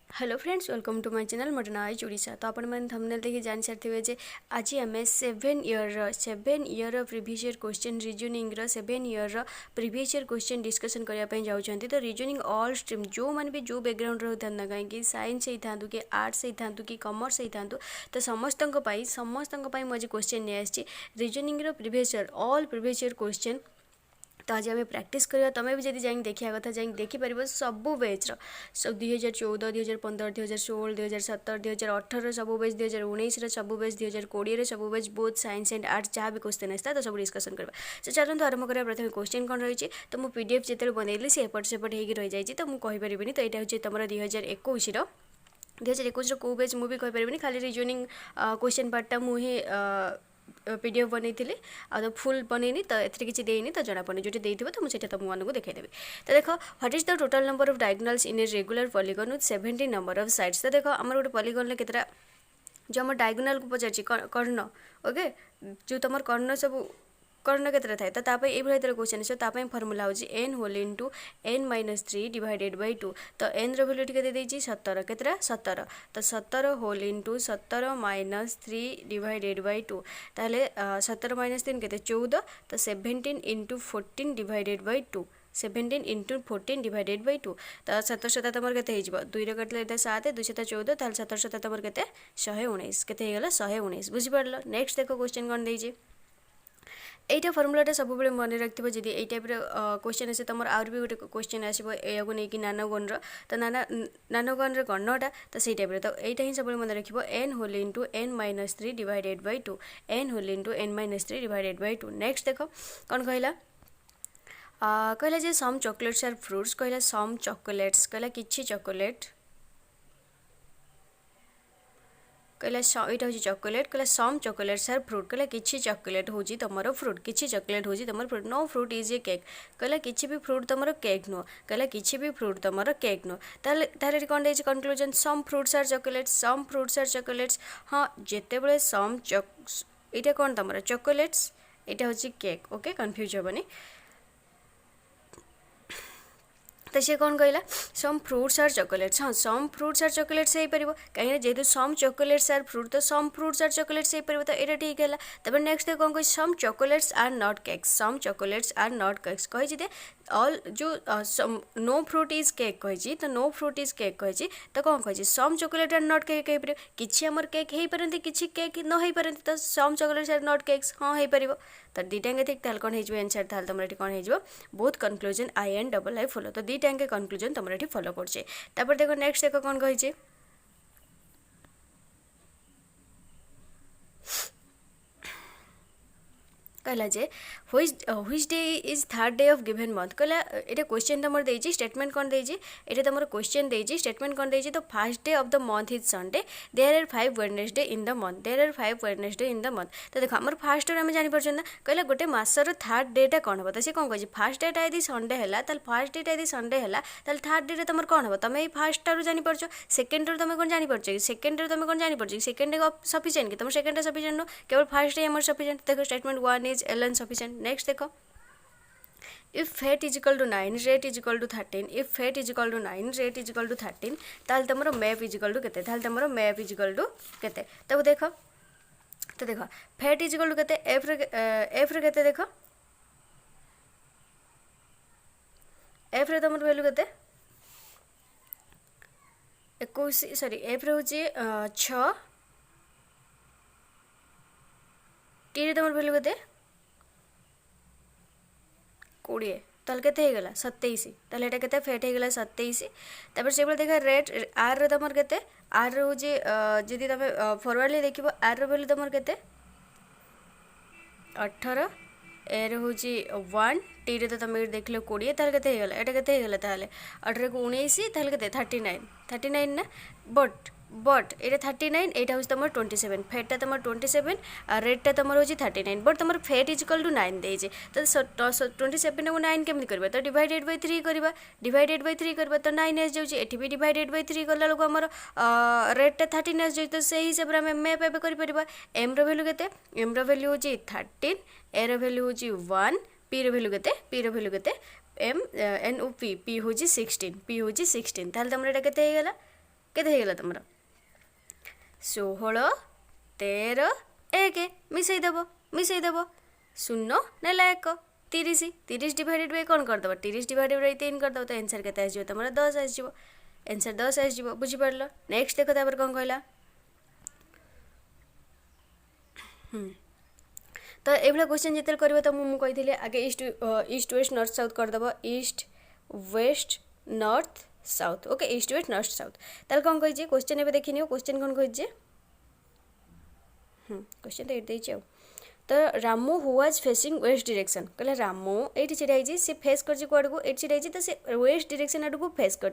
Hello friends, welcome to my channel मोर ना ओडिशा। तो आपण मैंने थंबनेल देखि जान सारे जे आज आम 7 year previous year question reasoning 7 year previous year question discussion करने जाऊँगी। तो रिजनिंग ऑल स्ट्रीम जो मैंने भी जो बैकग्राउंड होता कहीं साइंस होता कि आर्ट्स होता कि कॉमर्स होता तो समस्त मुझे क्वेश्चन नहीं आसी reasoning previous year all previous year question. तो आज आम प्राक्ट करवा तुम्हें भी जब जाइए देखा कथा जा देखिपर सबू बेच्र सब 2014 2015 2016 2017 2018 सब बेच 2019 सब बेच 2020 सब बेच बोथ साइंस एंड आर्ट्स जहाँ भी क्वेश्चन आसता तो सब डिस्कसन करवा। तो चलते आरंभ करा प्रथम क्वेश्चन कौन रही तो मुझे पीडीएफ जो बनैली से एपट सेपट हो रही जाए तो मुझे कहीपरि। तो यहाँ हूँ तुम 2021 2021 कौ पेज मुझे कहीपरि खाली रिजनिंग क्वेश्चन पार्टा मुझे पीडीएफ बनई तो फुल बनईनी तो एथि किसी देनी तो जना पड़े जो देते तो मुझे तुमको देखदेवी। तो देख what is the total number of diagonals in a regular polygon with 17 number of sides. तो देख आम गोटे पॉलीगन केतटा जो आम डायगोनाल को पचार कर्ण ओके जो तुम कर्ण सब कर्ण केतटा थाए तो ये क्वेश्चन आसो फर्मुला हूँ n whole into n-3 divided by 2। तो n रैल्यू के 17 केतटा 17 तो 17 होल इंटू 17 -3 डिवाइडेड बाय 2 ताहले 17 - 3 के 14 तो 17 into 14 divided by 2 17 into 14 divided by 2 तो 17 शत तुम के 2 कटले 7 2 7 14 ताहले 17 शत तुम के 119 के 119 बुझीपार। नेक्स्ट देखो क्वेश्चन कौन देजी এইটা ফর্মুলাটা सबुबले मन रखिथ जदि এই टाइप क्वेश्चन आसे तुम आउर भी गोटे क्वेश्चन आसो या नहीं नानगण तो नानगण कर्णटा तो सही टाइप तो यहाँ ही सब मन रख n whole into n-3 divided by 2 n whole into n-3 divided by 2। Next देख कौन कहला कहला जे सम चॉकलेट्स आर फ्रूट्स कहला सम चॉकलेट्स कहला किछि चॉकलेट कहला यहाँ हूँ चॉकलेट कहला सम चॉकलेट्स आर फ्रूट कहला किछि चॉकलेट हूँ तुम फ्रूट किछि चॉकलेट हूँ तुम fruit no fruit is a cake कहला किछि भी फ्रूट तुम केक नुह कहला किछि भी फ्रूट तुम केक नुह ताले कौन दे conclusion some fruits are chocolates. हाँ जिते बड़े सम यहाँ कौन तुम चॉकलेट्स यहाँ हूँ केक ओके कन्फ्यूज हेनी। तो सी कौन कहला सम फ्रूट्स आर चॉकलेट्स। हाँ सम फ्रूट्स आर चॉकलेट्स हो पार कहीं जेहतु सम चॉकलेट्स आर फ्रूट तो सम फ्रूट्स आर चॉकलेट्स हो पार तो यहाँ ठीक है। तब नेक्स्ट कौन कह some chocolates are not cakes some chocolates are not cakes कही ऑल जो नो फ्रूट इज केक कही तो नो फ्रूट इज केक कही तो कौन कही some chocolate are not cake हो पार किसी आमर केक हो पारती किसी केक न हो पारती तो सम चॉकलेट्स आर नॉट केक्स हाँ हो पार तो दीटांगे ठीक ताल कौन हो आंसर ताल तुम ये कौन हो बहुत कन्क्लूजन I फॉलो तो दीटांगे कन्क्लूजन तुम ये फॉलो कर। देखो नेक्स्ट देख कौन कही कहला जे which day is third day of given month कहला ये क्वेश्चन तुम देजी स्टेटमेंट कौन देजी ये तुम क्वेश्चन देजी स्टेटमेंट कौन देजी तो first day of the month is Sunday there are 5 Wednesday in the month there are 5 Wednesday in the month. तो देखो आम फास्ट आम जापर ना कहला गोटे मासर थर्ड डेटा कौन हम तो सी कौन कही फास्ट डेटा यदि संडे है फास्ट डेटा यदि संडे है थर्ड डेटा तुम कौन हम तुम फास्ट टारू जापर सेकेंड तुम कौन जापर कि सेकेंड तुम कौन जापर कि सेकेंड सफिशिएंट कि तुम सेकेंड सफिशिएंट नो केवल फास्ट डे आम सफिशिएंट। देखो statement 1 is ln sufficient। Next देखो if fate is equal to 9 rate is equal to 13 if fate is equal to 9 rate is equal to 13 ताल तुम map is equal to केते ताल तुम map is equal to केते। तब देखो तो देखो फेट इज इक्वल टू केते एफ रे केते देखो एफ रे तुम वैल्यू केते 21 सॉरी एफ रे होची 6 टी रे तुम वैल्यू केते 20 ताल के 27 ताल ये के फेट होगा 27। तब से देखा रेट आर तुम के आर हूँ जी तुम फरवर्डली देख आर वैल्यू तुम के 18 एर हूँ 1 टी रे तो तुम देख लो 20 ताल के यहाँ के 18 को 19 ताल के 39 ना बट ये 39 यहाँ हूँ तुम 27 फेटा तुम 27 रेटा तुम हूँ 39 बट तुम फेट इज इक्वल टू 9 देजे तो 27 को 9 केमी कर तो डिवाइडेड बाय 3 करवा डिवाइडेड बाय 3 करवा तो 9 आस जाऊँगी एटी भी डिवाइडेड बाय 3 कला बेलू आमर रेटा 13 आस जाए तो से हिसाब से आम मैप एवं कर एम रैल्यू के एम रैल्यू हूँ 13 एर वैल्यू हूँ 1 पी रैल्यू के पी रैल्यू K M N O P P हूँ 16 पी हूँ 16 ताल तुम यहाँ के केते हेगला तुमरा 16 13 1 मिसई देव 0 नेला 1 30 30 डिवाइडेड बाय कौन करदेव 30 डिवाइडेड बाय 3 करदेव तो आंसर केते आसीजो तुमरा 10 आसीजो आंसर 10 आसीजो बुझी पड़लो। नेक्स्ट देखो तापर कौन कहला तो ये क्वेश्चन जिते कर तो मुझे कही आगे ईस्ट वेस्ट नॉर्थ साउथ करदेव east west north south okay east west north south ताल कौन कही क्वेश्चन एवं देखनी क्वेश्चन कौन कही क्वेश्चन तो ये तो Ramu who was facing west direction कहले रामू ये छिड़ाई सी फेस कर कौड़ू ये छिड़ाई तो सी वेस्ट डायरेक्शन आड़ फेस कर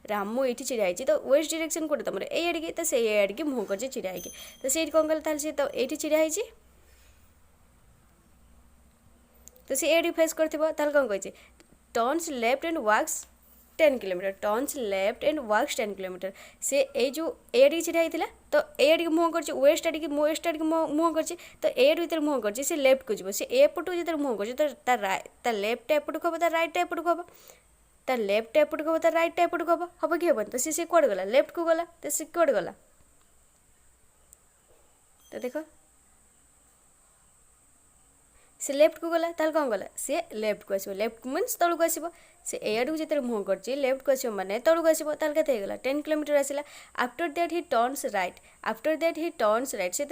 रामू ये छिड़ाई तो वेस्ट डायरेक्शन कौटे तुम ये आड़े तो से आड़े मुँह कर छिड़ाई तो से कौन कल सी तो ये छिड़ाई तो सी एडी फेस कर कौन कही turns left and works 10 kilometre turns left and works 10 kilometre से ए जो एडी छिड़ा होता तो एडी मुँह कर वेस्ट आड़े वेस्ट आड़े मुँह कर तो एड जो मुँह कर लेफ्ट को जी सी एपटू जो मुँह कर तो लेफ्ट एपटू हम तो रईट एपटू हम तो लेफ्ट एपटू हम तो रईट एपटू हम कि हेन तो सी कौड़े गला लेफ्ट को गला तो सी कौड़े गला तो देख से लेफ्ट को गला ताल कौन गला सी लेफ्ट को आसो लेफ्ट मीन्स तलू को आसो से एआडू जो मुँह कर लेफ्ट को आसो माने तलू को आसो ताल केते गला 10 किलोमीटर आसला after that he turns right after that he turns right से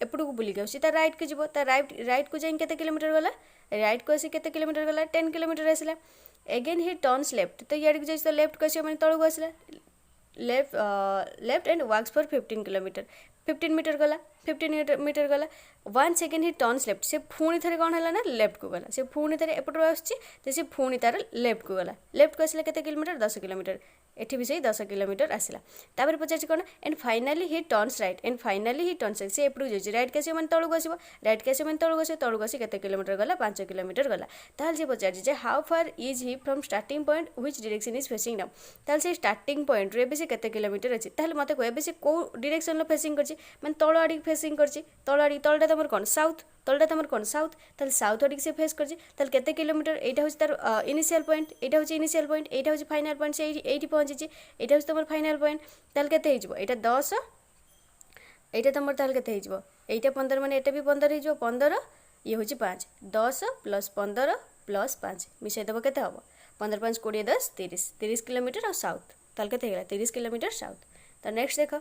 एपटू को बुलिक आस राइट को जीव राइट को जाए केते किलोमीटर गला राइट को आसी केते किलोमीटर गला 10 किलोमीटर आसला एगेन ही टर्न्स लेफ्ट तो इे को जाए तो लेफ्ट को आसो माने तलू को आसला left and walks for 15 kilometre 15 metre गला 15 मीटर गला 1 सेकेंड ही टर्न्स लेफ्ट से पुणी थे कौन है ना लेफ्ट को गला से पुणी थे एपटू आसी पुणी तार लेफ्ट को गला लेफ्ट को आसला केते किलोमीटर 10 किलोमीटर एठी भी से 10 किलोमीटर आसला तापर पचार कौन and finally he turns right and finally he turns right से एपटू जाए राइट के आसो मैंने तलू को आसो राइट के आसो मैंने तलू को आसो तलू को आसी केते किलोमीटर गला 5 किलोमीटर गला ताल से पचार how far is he from starting point which direction is facing now ताल से स्टार्टिंग पॉइंट रे भी से केते किलोमीटर अछि ताल मते को से को डायरेक्शन लो फेसिंग करछि माने तळ आड़ी फेसिंग करछि तळ आड़ी तळटा तमर कोन साउथ तलटा तुम कौन साउथ ताल साउथ आड़े से फेस कर केते किलोमीटर यहाँ हूँ तार इनिशियल पॉइंट यहाँ हूँ इनिशियल पॉइंट यहाँ हूँ फाइनाल पॉइंट से ये पहुँची यहाँ हूँ तुम फाइनाल पॉइंट ताल केते हो यहाँ 10 यहाँ तुम ताल केते हो यहाँ 15 माने ये भी 15 हो 15 ये हूँ 5 10 + 15 + 5 मिसईदेव केते हम 15 5 20 10 30 30 किलोमीटर और साउथ ताल केते होगा 30 किलोमीटर साउथ तो नेक्स्ट देख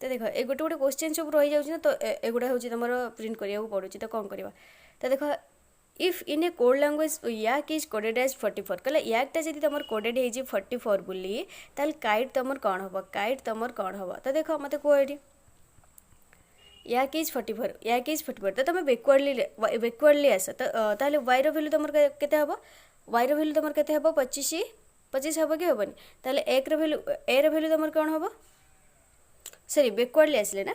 तो देख ये गोटे गोटे क्वेश्चन सब रही जाऊँ ना तो एगुड़ा हूँ तुम प्रिंट करा पड़ू तो कौन करवा तो देख if in a code language yak is coded as 44 कहले याकटा जब तुम कोडेड हो 44 बोली ताल काइट तुम कौन हम काइट तुम कौन हम तो देख मत कह ये याक इज 44 याक इज 44 तो तुम बैकवर्डली आस तो वाई भैल्यू तुम केते हम वाई भैल्यू तुम केते हम 25 25 हम कि हेनी ताल एक भैल्यू ए भैल्यू तुम कौन हम सॉरी बैकवर्डली आसले ना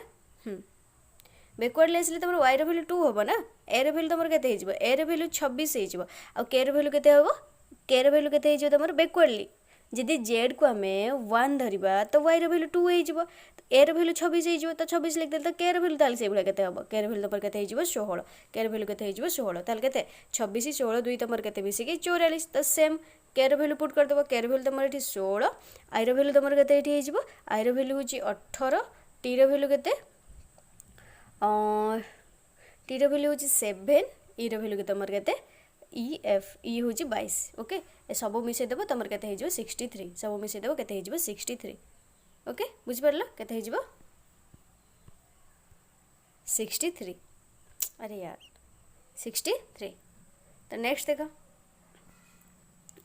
बैकवर्डली आसले तुम वाई भैल्यू 2 हम ना ए भैल्यू तुम केते ए भैल्यू 26 हो के भैल्यू केते हम के भैल्यू केते तुम बैकवर्डली जदि जेड को आम 1 धरवा तो वाई भैल्यू 2 हो ए भैल्यू 26 हो तो 26 लिखदे तो के भैल्यू ताल से भाई केते हम के भैल्यू तुम केते 16 के भैल्यू केते 16 ताल केते 26 16 2 तुम केते मिसिकी 44 तो सेम के भैल्यू पुट करदेव के भैल्यू तुम ये 16 आई भैल्यू तुम केते आई भैल्यू हूँ 18 टी भैल्यू केते टी भैल्यू हूँ 7 ई भैल्यू तुम केते ई एफ ई हूँ 22 ओके सब मिसईदेव तुम केते 63 सब मिसईदेव केते 63 ओके बुझिपार केते 63 अरे यार 63 तो नेक्स्ट देख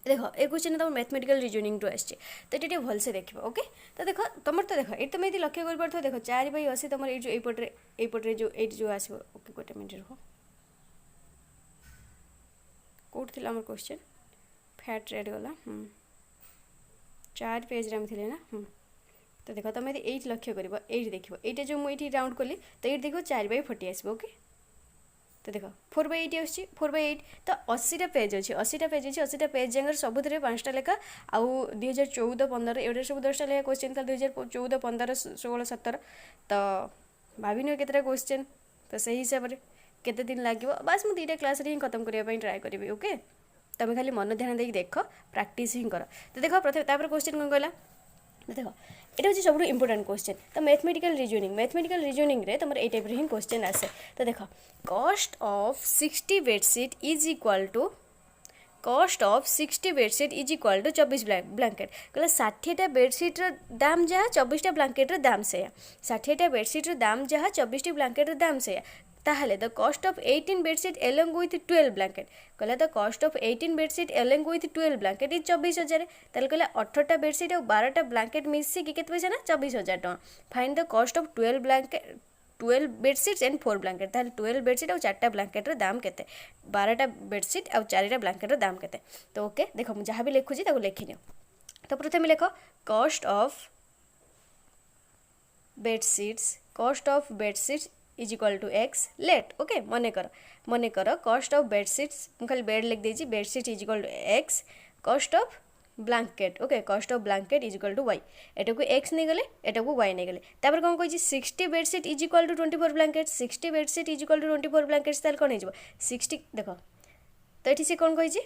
देख ये क्वेश्चन तुम मैथमेटिकल रिजनिंग टू आसचे तो ये भलसे देख ओके तो देख तुम तो देख ये तुम ये लक्ष्य कर पार देख 4/80 तुम ये जो आसो ओके गोटे मिनट रुह कौट थी आम क्वेश्चन फैट रेड गला 4 पेज आम थे ना तो देख तुम ये लक्ष्य कर ये देख ये जो मुझे राउंड कली तो ये देख 4/40 आसो ओके तो देख 4/8 आस 4/8 तो 80टा पेज अच्छी 80टा पेज अच्छी 80टा पेज जगह सब 5टा लेखा आउ 2014 15 एवं सब 10टा लेखा क्वेश्चन था 2014 15 16 17 तो भाविनी केतटा क्वेश्चन तो सही हिसाब से केते दिन लगे बस मुझे 2टा क्लास ही खत्म करने ट्राए करी ओके तुम खाली मन ध्यान देकी देख प्रैक्टिस ही कर। तो देख प्रथम क्वेश्चन कौन कहला देख এটা হচ্ছে সবুঠু ইম্পর্টাট কোশ্চেন। তো ম্যাথমেটিক্যাল রিজনিং রে তোমার এই টাইপর হি কোশ্চেন আসে। তো দেখ cost of 60 bedsheet is equal to cost of 60 bedsheet is equal to 24 blanket कहला 60टा बेडसीट्र दाम जहाँ 24टा ब्लांकेट्र दाम से 60टा बेडसीट्र दाम जहाँ 24टी ब्लांकेट्र दाम से ताहले the cost of 18 bedsheet along with 12 blanket कहला the cost of 18 bedsheet along with 12 blanket is 24,000 ताहले कहला 18टा बेडसीट और 12टा ब्लांकेट मिसी कि केते पैसा ना 24,000 टका। Find the cost of 12 bedsheets and 4 blanket ताहले 12 बेडसीट और 4टा ब्लांकेट्र दाम केते 12टा बेडसीट और 4टा ब्लांकेट्र दाम केते। तो ओके देखो मुझे जहाँ भी लिखुची ताको लिखि नियो। तो प्रथम लिख cost of bedsheets is equal to x let okay मन कर कस्ट ऑफ बेडसीट्स खाली बेड लिख देजी bedsheet is equal to x cost of blanket okay cost of blanket is equal to y एटा को एक्स नहीं गले एटा को वाई नहीं गले तापर कौन कही 60 bedsheet is equal to 24 blanket 60 bedsheet is equal to 24 blankets ताल कौन हो 60 देख तो ये कौन कही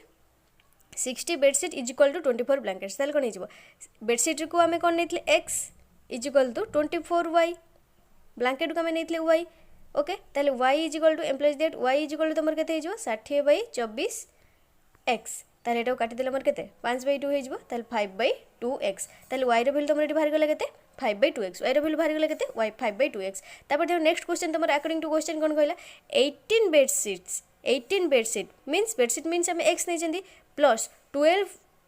60 bedsheet is equal to 24 blankets ताल कौन हो बेडसीट को आम कौन नहीं X is equal to 24 Y blanket को आम नहीं वाई ओके ताले Y is equal to employees that Y is equal to तुम के 60/24 एक्स ताले एटा काटिदेले मोर केते 5/2 हो जिवो ताले 5/2 एक्स ताले y रो वैल्यू तुम एटी बाहर गला केते 5/2 एक्स y रो वैल्यू बाहर गला केते y 5/2 एक्स। तापर देखो नेक्स्ट क्वेश्चन तुम अकॉर्डिंग टू क्वेश्चन कोन कहला 18 बेडशीट मींस हम x नै जंदी प्लस 12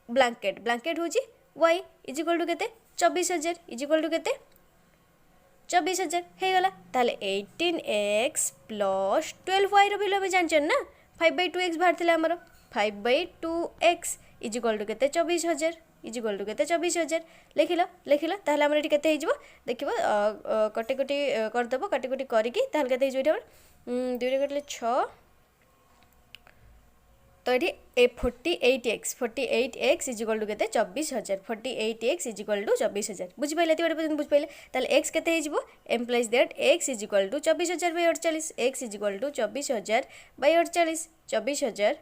ब्लैंकेट होची y इज इक्वल टू केते 24,000 इज इक्वल टू केते 24,000 हे गला ताले 18x प्लस 12y रो वैल्यू हम जानछन ना 5/2 एक्स बाहर थिला हमरो 5/2x इज इक्वल टू केते 24,000 इज इक्वल टू केते 24,000 लिखिल ताहले हमर एटी केते हिजबो देखिबो कटी कर दबो कटी करिकी ताहले केते हिजबो एटा 2 रे कटले 6 तो ये 48x इज इक्वल टू केते 24,000 48x इज इक्वल टू 24,000 बुझि पाइले बुझि पाइले ताले x केते हिजबो employees that x is equal to 24,000/48 x is equal to 24,000/48 24,000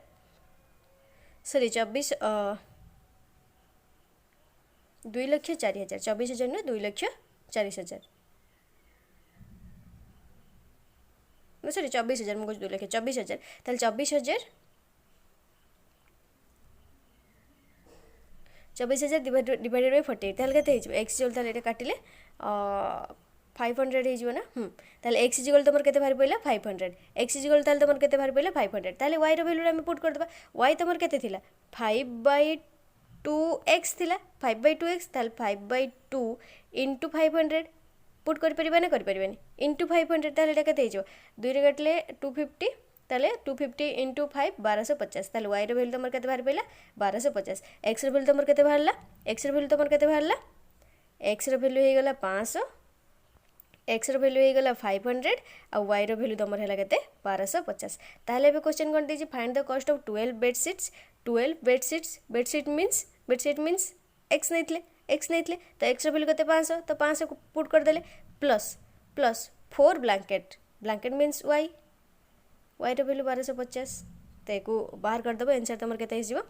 sorry 2,04,000 24,000 नुह 2,40,000 सॉरी 24,000 मुझे 2,24,000 ताले 24,000 डिवाइडेड बाय 48 ताले केते हिजबो x जोल ताले एटा काटिले 500 हो ना ताले x इज इक्वल तुम केते बाहर पइला 500 x इज इक्वल ताले तुम केते बाहर पइला 500 ताले y रो वैल्यू हम पुट कर दबा y तुम केते थिला 5/2x थिला 5/2x ताले 5/2 इनटू 500 पुट कर परिबा ना कर परिबानी इनटू 500 ताले एटा केते हिजबो 2 रे काटले 250 ताले 250 इंटू 5 1250 ताले y रो वैल्यू तुम केते बाहर पइला 1250 x रो वैल्यू तुम केते बाहरला x रो वैल्यू तुम केते बाहरला x रो वैल्यू हे गला 500 x रो वैल्यू हे गला 500 और y रो वैल्यू तुम हैला केते 1250 ताले बे क्वेश्चन कोन देजी find the cost of 12 bedsheet means x नैतले तो x रो वैल्यू केते 500 तो 500 को पुट कर देले प्लस 4 ब्लैंकेट मींस y रो वैल्यू 1250 तो को बाहर कर दबो आंसर तुम केते हिजबो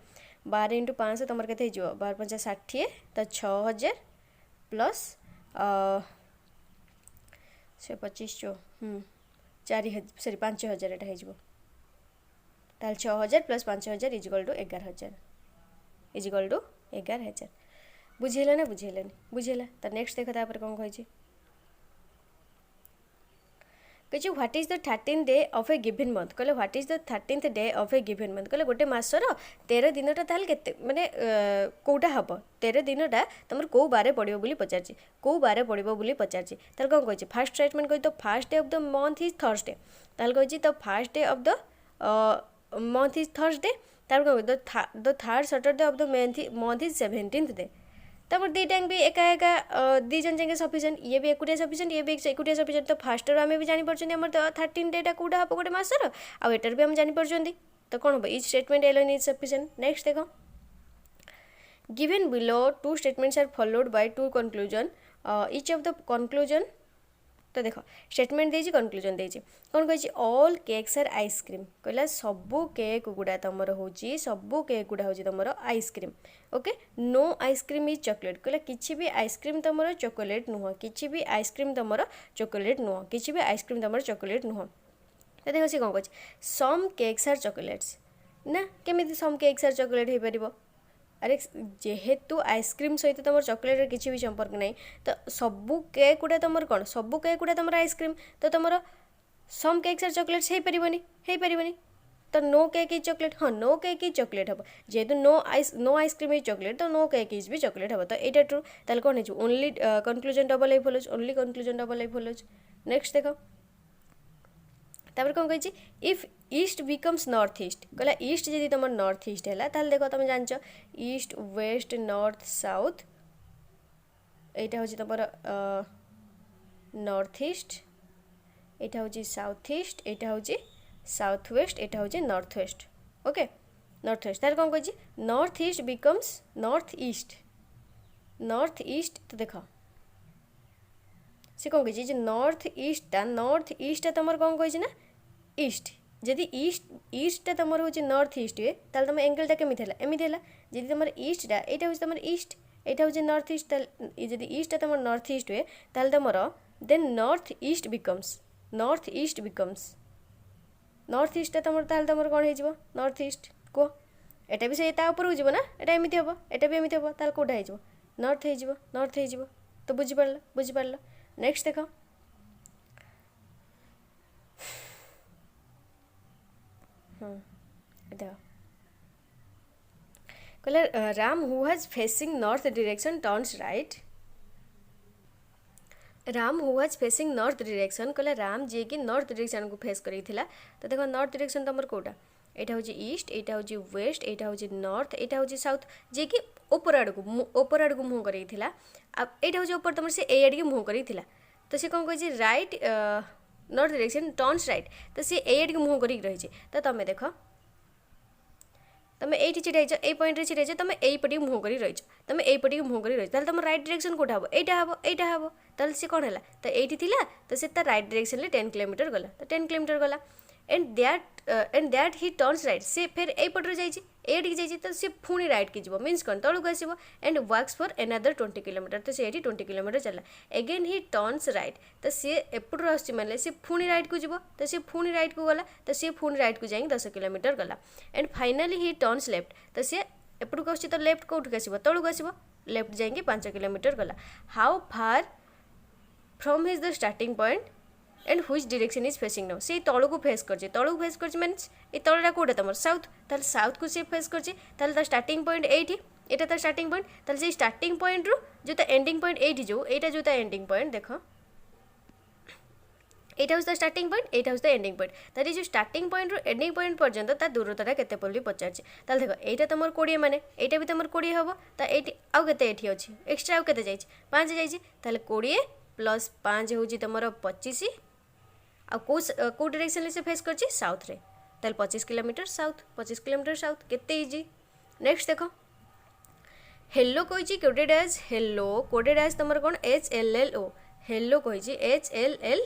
12 × 500 तुम केते हिजबो 12 5 60 तो 6,000 प्लस 25 5,000 एटा हिजबो ताल 6,000 प्लस 5,000 इज इक्वल टू 11,000 बुझेला ना बुझेला तो नेक्स्ट देखो तापर कोन कहै कह what is the 13th day of a given month कहले what is the 13th day of a given month कहले गोटे मासर 13 दिनटा ताल केते माने कोटा हबो 13 दिनटा तमर को बारे पड़िबो बोली पचारची को बारे पड़िबो बोली पचारची ताल कोन कहै फर्स्ट स्टेटमेंट कहि तो first day of the month is Thursday ताल कहै तो first day of the month is Thursday ताल कहै the third Saturday of the month is 17th day तब दी टाइम भी एका दी जन जाके सफिशिएंट ये भी एकुटिया सफिशिएंट ये भी एकुटिया सफिशिएंट तो फास्ट रो आमे भी जानि परछन हमर 13 डेटा कोडा हबो गोटे मासर आ एटर भी हम जानि परछन तो कोन हो each statement alone is sufficient next देखो given below two statements are followed by two conclusion each of the conclusion तो देख स्टेटमेंट देजी कनक्लूजन देजी कौन कही ऑल केक्स आर आइसक्रीम कहला सबू केक गुड़ा तुमर होची सबू केक गुड़ा होची तुमर ice cream okay no ice cream is chocolate कहला किछि भी आइसक्रीम तुमर चॉकलेट नुह किछि भी आइसक्रीम तुमर चॉकलेट नुह किछि भी आइसक्रीम तुमर चॉकलेट नुह तो देख सी कौन कही सम केक्स आर चॉकलेट्स ना केमिति सम केक्स आर चॉकलेट हो पारिबो अरे जेहेतु आइसक्रीम सहित तुम चॉकलेट किसी भी संपर्क नहीं तो सबू केक गुड़ा तुम कौन सबू केक गुड़ा तुम आइसक्रीम तो तुम सम केक्स आर चॉकलेट्स हो पारिबनी तो नो केक इज चॉकलेट हाँ नो केक इज चॉकलेट हम जेहेतु नो आइसक्रीम इज चॉकलेट तो नो केक इज भी चॉकलेट हम तो यहाँ ट्रू ताल कौन हो only conclusion double I follows only conclusion double I follows next देख तापर कौन कही if east becomes north east कहला ईस्ट जदि तुम नॉर्थ ईस्ट है ताल देख तुम जान ईस्ट वेस्ट नॉर्थ साउथ यहाँ हूँ तुम नॉर्थ ईस्ट यहाँ हूँ साउथ ईस्ट यहाँ हूँ साउथ वेस्ट यहाँ हूँ north west okay north west तार कौन कही north east becomes north east तो देख से कौन कही नॉर्थ ईस्ट तुम कौन कही ना ईस्ट जदि ईस्टा तुम हूँ नॉर्थ ईस्ट हुए ताल तुम एंगलटा केमी एमती है जदि तुम ईस्टा यहाँ हूँ तुम ईस्ट यहाँ हूँ नॉर्थ ईस्ट जदि ईस्टा तुम नॉर्थ ईस्ट हुए ताल तुम then north east becomes north ईस्टा तुम ताल तुम कौन हो नॉर्थ ईस्ट कह एटा भी से ऊपर हो ना एटा एमती हम एटा भी एमती हम ताल कौटा हो नॉर्थ हो तो बुझिपार नेक्स्ट देख कहला Ram who has facing north direction turns right Ram who has facing north direction कहला राम जी कि नॉर्थ डायरेक्शन को फेस करी थिला तो देखो नॉर्थ डायरेक्शन तुम कोटा यहाँ हूँ ईस्ट यहाँ हूँ वेस्ट यहाँ हूँ नॉर्थ यहाँ हूँ साउथ जी कि ऊपर आड़ को मुँह कर यहाँ हूँ ऊपर तुम से ए आड़ के मुँह कर तो सी कौन कही right north direction turns right तो सी ए आड़ के मुँह कर रही तो तुम देख तुम ये छिड़ाई ये पॉइंट रे छिड़ाई तुम यहीपटे मुँह कर रही तुम यहीपटे मुँह कर रही तुम राइट डायरेक्शन कौटा हम यहाँ हम ताल सी कौन है तो ये तो सी राइट डायरेक्शन 10 किलोमीटर गला तो 10 किलोमीटर गला and that he turns right से फिर यहीपटे जाइए तो सी पुणी राइट की जीव मीन्स कौन तौक आसो and walks for another 20 kilometre तो सी 20 किलोमीटर चला एगेन ही टर्न्स राइट तो सी एपटू आसने सी पुणी राइट को जीव तो सी पुणी राइट को गला तो सी पुणी राइट को जाए 10 किलोमीटर गला and finally he turns left तो सी एपटू आस तो लेफ्ट कौटू आसो तौक आसो लेफ्ट जाए 5 किलोमीटर गला how far from his the starting point and which direction is facing now से तौल को फेस कर मीन्स ये तौलटा कौटा तुम साउथ ताल साउथ को सी फेस कर स्टार्टिंग पॉइंट एटी यहाँ तार स्टार्टिंग पॉइंट ताल से स्टार्टिंग पॉइंट रू जो एंडिंग पॉइंट एटी जो यहाँ जो एंडिंग पॉइंट देख यहाँ हूँ स्टार्टिंग पॉइंट यहाँ हूँ एंडिंग पॉइंट तार जो स्टार्टिंग पॉइंट रू एंडिंग पॉइंट पर्यंत तार दूरता केते बोली पचार ताल देख यहाँ तुम 20 माने यहाँ भी तुम 20 हम तो ये आउ के अच्छी एक्सट्रा आउ के 5 जाइए 20 प्लस 5 हूँ तुम 25 आ कौ डायरेक्शन से फेस कर साउथ रे ताल 25 किलोमीटर साउथ केते इजी नेक्स्ट देख हेलो कही coded as hello coded as तुम कौन HLLO हेलो कही HLL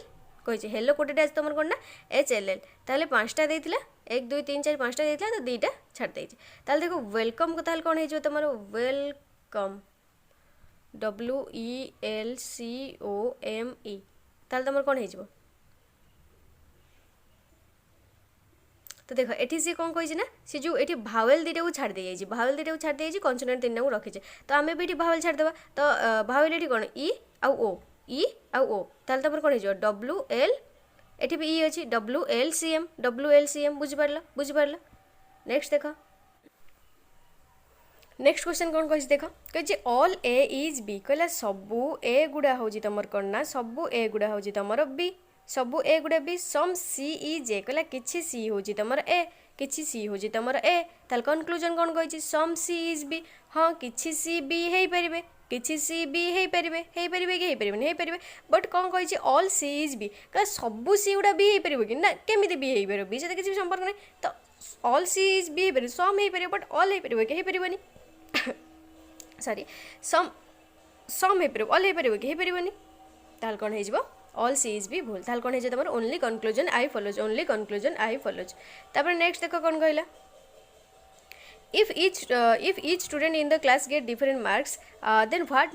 कही हेलो कोडेड एज तुम कौन ना HLL ताले 5टा देइथिला 1 2 3 4 5टा देइथिला तो 2टा छाड़ देइछि ताले देखो वेलकम को ताले कौन हो तुम वेलकम WELCOME ताले तुम कौन हो तो देख ये सी कौन कही ना सी जो ये भावेल दुटा को छाड़ दे भावेल दुटा को छाड़ दे कन्सोनेंट 3 को रखीचे तो आम भी भावेल छाड़देवा तो भावेल ये कौन ई आउ ओ ताल तुम कौन हो WL ये भी ई अच्छी WLCM बुझिपार नेक्स्ट देख नेक्स्ट क्वेश्चन कौन कही देख कही ऑल ए इज बी कहला सबू ए गुड़ा हूँ तुम कौन ना सबू ए गुड़ा हूँ तुम बी सबू ए गुड़ा be some C is a कहला किछि सी हूँ तुम ए किछि सी हूँ तुम ए ताल कनक्लूजन कौन कही सम सी इज बी हाँ किछि सी बी हो पारे किछि सी बी हो पारे कि हो पारे बट कौन कही ऑल सी इज बी कहला सबू सी गुड़ा बी हो पारे कि ना केमी बी हो पारे बी सहित किसी संपर्क नहीं तो ऑल सी इज बी हो पारे सम हो पारे बट ऑल हो पारे कि हो पारे सॉरी सम हो पारे ऑल हो पारे कि हो पारे ताल कौन हो ऑल सी इज भी भूल ताल कौन है तुम ओनली कंक्लूजन आई फॉलोज ओनली कंक्लूजन आई फॉलोज तापर नेक्स्ट देख कौन कहला if each student in the class get different marks then what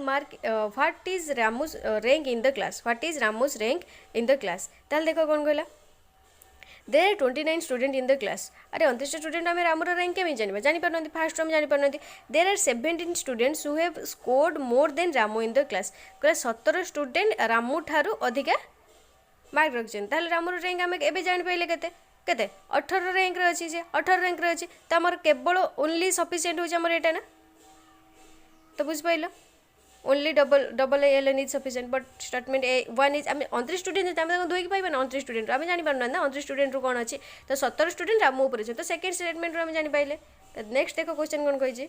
is Ramu's rank in the class what is Ramu's rank in the class ताल देखो कौन कहला there are 29 student in the class अरे 29 student आम Ramar rank केमी जानिबा जानि पारनथि fast हम जानि पारनथि there are 17 students who have scored more than Ramu in the class कहला 17 स्टूडेंट रामू ठारू अधिका मार्क रखछन ताले रामर रैंक आम एबे जानि पाइले केते केते 18 रैंक रे अछि जे 18 रैंक रे अछि त हमर केवल ओनली सफिशिएंट हो हमर एटा ना तो बुझ pilo only double L is sufficient but statement A one is आम 29 स्टूडेंट आम धोई पाइबा ना 29 स्टूडेंट आम जानि पारना ना 29 स्टूडेंट कौन अच्छी तो 17 स्टूडेंट राम ऊपर तो सेकेंड स्टेटमेंट आम जानि पाइले नेक्स्ट देखो क्वेश्चन कौन कही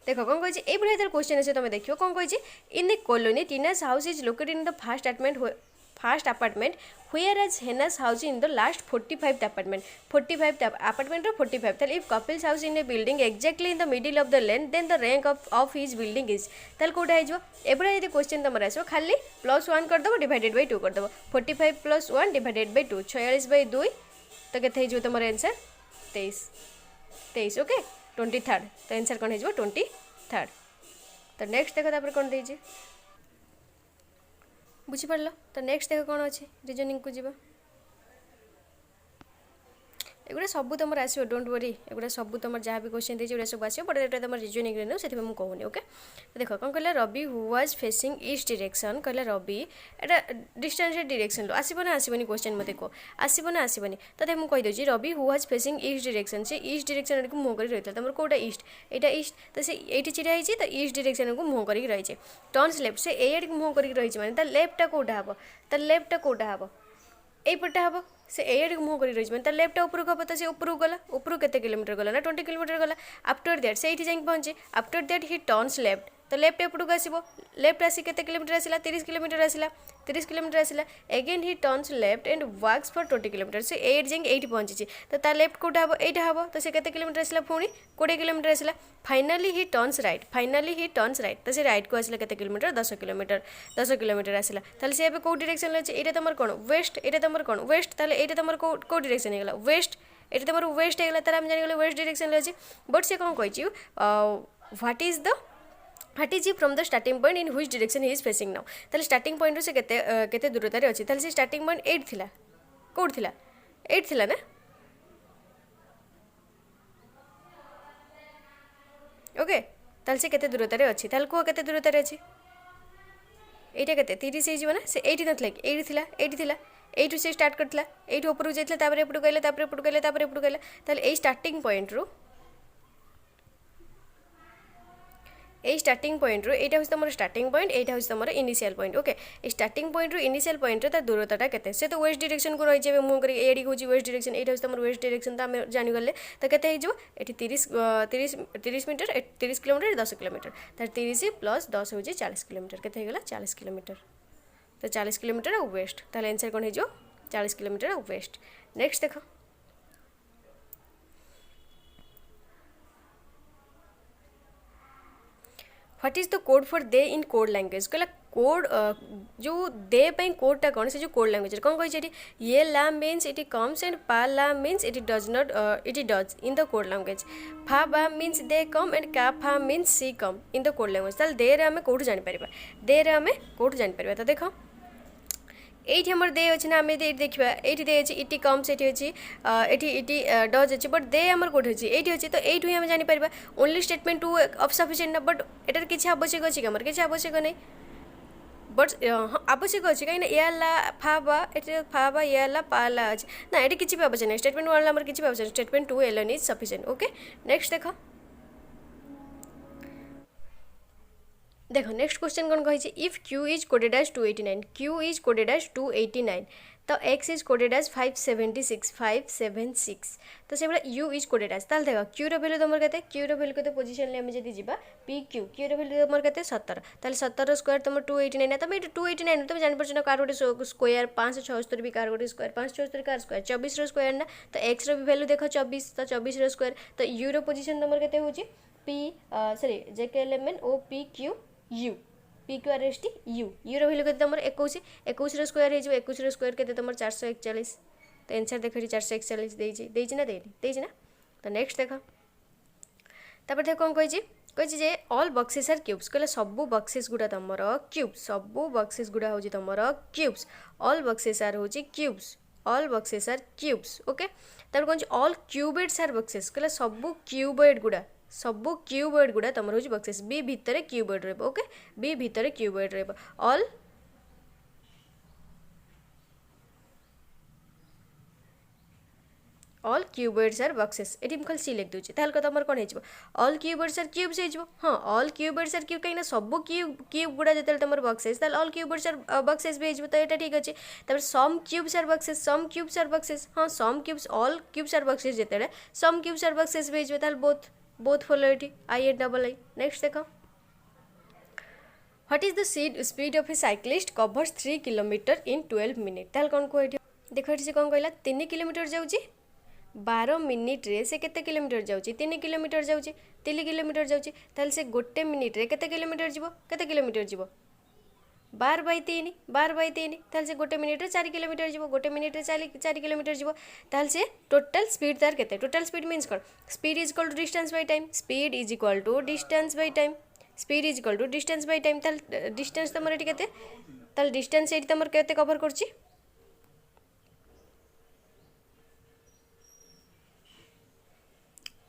देखो कौन कही ये भाई क्वेश्चन अच्छे तुम देखो कौन कही in the colony Tina's house is located in the first apartment whereas Henna's house in the last 45th apartment 45th apartment or 45 then if couple's house in a building exactly in the middle of the lane then the rank of his building is ताल कोटा है एबड़ा यदि question तुम आसो खाली +1 कर दबो divided by 2 कर दबो 45 + 1 डिवाइडेड बाय 2 46/2 तो केते हे जो तुम आंसर 23 ओके 23rd तो आंसर कोन हे जो 23rd तो नेक्स्ट देखो तापर कोन देई जे बुझी पारल तो नेक्स्ट देख कौन अच्छे रिजनिंग को जीवा एगुड़ा सब तुम आसो डोंट वरी एगुड़ा सब तुम जहाँ भी क्वेश्चन देगी सब आसो बट ये तुम रिजनिंग नो से कहूनी ओके तो देख कौन कहला Ravi who was facing east direction कहला रवि एटा डिस्टेंस डायरेक्शन लो आसब ना आसबनी क्वेश्चन मत कह आसब ना आसबनी तो मुझे कहीदे Ravi who was facing east direction से ईस्ट डायरेक्शन आड़ को मुँह कर रही है तुम कौटा ईस्ट यहाँ ईस्ट तो से ये चिरा होती तो ईस्ट डायरेक्शन को मुँह कर रही है टर्न्स लेफ्ट से ये मुँह कर रही है मैंने लेफ्टा कौटा हम तो लेफ्टा कौटा हम यहीपटे हम से एड मुँह कर रही है लेफ्ट उपरक हम तो से उपरक गला उपरक के किलोमीटर गला ना 20 किलोमीटर गला आफ्टर दैट से जाए पहुँचे after that he turns left तो लेफ्ट एपटू आसो लेफ्ट आसी के किलोमीटर आसला 30 किलोमीटर आसला 30 किलोमीटर आसला again he turns left and walks for 20 kilometre से एट जाए ये पहुँची तो ता लेफ्ट कौटा हम यहाँ हम तो से किलोमीटर आसला पुणी 20 किलोमीटर आसला फाइनाली ही टर्न्स राइट तो से राइट को आसला के किलोमीटर 10 किलोमीटर आसला ताले से कौ डायरेक्शन अच्छे ये तुम कौन वेस्ट ये तुम कौन वेस्ट ताले ये तुम कौ डायरेक्शन होगा वेस्ट ये तुम वेस्ट होगा तार आम जान वेस्ट डायरेक्शन अच्छे बट से कौन कही what is from the starting point in which direction he is facing now ताले स्टार्टिंग पॉइंट से केते दूरतार अच्छी ताले से स्टार्टिंग पॉइंट 8 थिला कौट थिला 8 थिला ना ओके ताले से केते दूरतार अच्छी ताले को केते दूरतार अच्छी एटा केते 30 हो ना से 8 नथला कि 8 थिला 8 थिला 8 से स्टार्ट करथिला 8 ऊपर जाइतला तापर एपटू कहले तापर एपटू कहले तापर एपटू कहले ताले ए स्टार्टिंग पॉइंट रो এই স্টার্টিং পয়েন্ট এইটা হচ্ছে তোমার স্টার্টিং পয়েন্ট এইটা হচ্ছে তোমার ইনিশিয়াল পয়েন্ট ওকে এই স্টার্টিং পয়েন্ট ইনিশিয়াল পয়েন্ট তার দূরতাটা কেতে সে তো ওয়েস্ট ডিরেকশন को রয়েছে মুভ করি এডি হচ্ছে ওয়েস্ট ডিরেকশন এইটা হচ্ছে তোমার ওয়েস্ট ডিরেকশন তো আমি জানি গলে তো কেতে হয়ে যাব এটি 30 মিটার 30 কিলোমিটার 10 কিলোমিটার তার 30 প্লাস 10 হচ্ছে 40 কিলোমিটার কেতে হয়ে গলা 40 কিলোমিটার তো 40 কিলোমিটার ওয়েস্ট তাহলে आंसर কোন হয়ে যাব 40 কিলোমিটার ওয়েস্ট নেক্সট দেখো what is the code for they in code language कहला कोड जो दे पे कोडटा कौन से जो कोड लैंग्वेज कौन कही ये ला मीन्स इट कम्स एंड पा ला means it does not it does in the code language फा बा मीन्स दे कम एंड का फा मीन्स सी come in the code language ताल दे रे आमे कोड जानि परिबा दे रे आमे कोड जानि परिबा तो देखो এইটি আমার দে আছে না আমি যদি এটি দেখিবা এইটি দে আছে ইটি কম সেটি আছে এটি ইটি ডজ আছে বট দে আমার কোড আছে এইটি আছে তো এইটু আমি জানি পারিবা only statement two of sufficient না বট এটার কিছু আবশ্যক আছে কি আমার কিছু আবশ্যক নাই बट आवश्यक अच्छे कहीं या ला फा बा फा बा या ला पा ला अच्छे ना ये किसी भी आवश्यक नहीं स्टेटमेंट वन आम किसी भी आवश्यक statement two alone is sufficient okay next देखो देखो नेक्स्ट क्वेश्चन कौन कही if Q is coded as 289 Q is coded as 289 तो एक्स इज कोडेड एज 576 तो से यू इज कोडेड एज ताल देखो क्यू रो वैल्यू तुम केते क्यू रो वैल्यू केते पोजीशन ले हम जदी जीबा P Q Q rho value तुम केते 17 ताल 17 स्क्वायर तुम 289 तुम 289 तुम जानि परछन कार गोटे स्क्वायर 576 भी कार गोटे स्क्वायर 576 कार स्क्वायर 24 रो स्क्वायर ना तो एक्स रो वैल्यू देखो 24 तो 24 रो स्क्वायर तो यू रो पोजीशन तुम केते होची P sorry J K L M N O P Q U P Q R S T U U रो भैल्यू के तुम 21 21 स्क्वायर हो 21 स्क्वायर के तुम 441 तो आंसर देख 441 ना देना तो नेक्स्ट देख तापर देख कौन कही जे ऑल बक्सेस आर क्यूब्स कहले सबू बक्सेस गुड़ा तुम क्यूब्स सबू बक्सेस गुड़ा हूँ तुम क्यूब्स ऑल बक्सेस आर हूँ cubes all boxes are cubes okay तापर कौन ऑल क्यूबेड्स आर बक्सेस कहले सबू क्यूबेड गुड़ा तुम हूँ बक्सेस बी भितर क्यूबेड रही ओके बी भितर क्यूबेड रही ऑल ऑल क्यूबेड्स आर बक्सेस ये खाली सी लिख दूसरी ताल तुम कौन हो ऑल क्यूबेड्स आर क्यूब्स हो हाँ ऑल क्यूबेड्स आर क्यूब कहीं सब क्यूब गुड़ा जो तुम बक्सेस ऑल क्यूबेड्स आर बक्सेस भी हो तो यहाँ ठीक अच्छे तापर सम क्यूब्स आर बक्सेस हाँ some cubes all cubes are boxes जिते सम क्यूब्स आर बक्सेस भी हो बोथ बोथ फॉलो ये आई एंड डबल आई नेक्स्ट देख what is the speed of A cyclist covers 3 kilometre in 12 minute ताल कौन कह देख ये कौन कहला 3 किलोमीटर जाऊँगी 12 मिनिट रे से केते किलोमीटर जाऊँगी 3 किलोमीटर जाऊँगी 3 किलोमीटर जाऊँगी ताल से गोटे मिनिट रे केते किलोमीटर जीवो 12/3 ताल से गोटे मिनिट रे 4 किलोमीटर जीवो गोटे मिनिट रे 4 किलोमीटर जीवो ताल से टोटल स्पीड तार केते टोटल स्पीड मीन्स कौन speed is equal to distance by time speed is equal to distance by time speed is equal to distance by time ताल डिस्टेंस तुम ये केते ताल डिस्टेंस ये तुम केते कवर करछि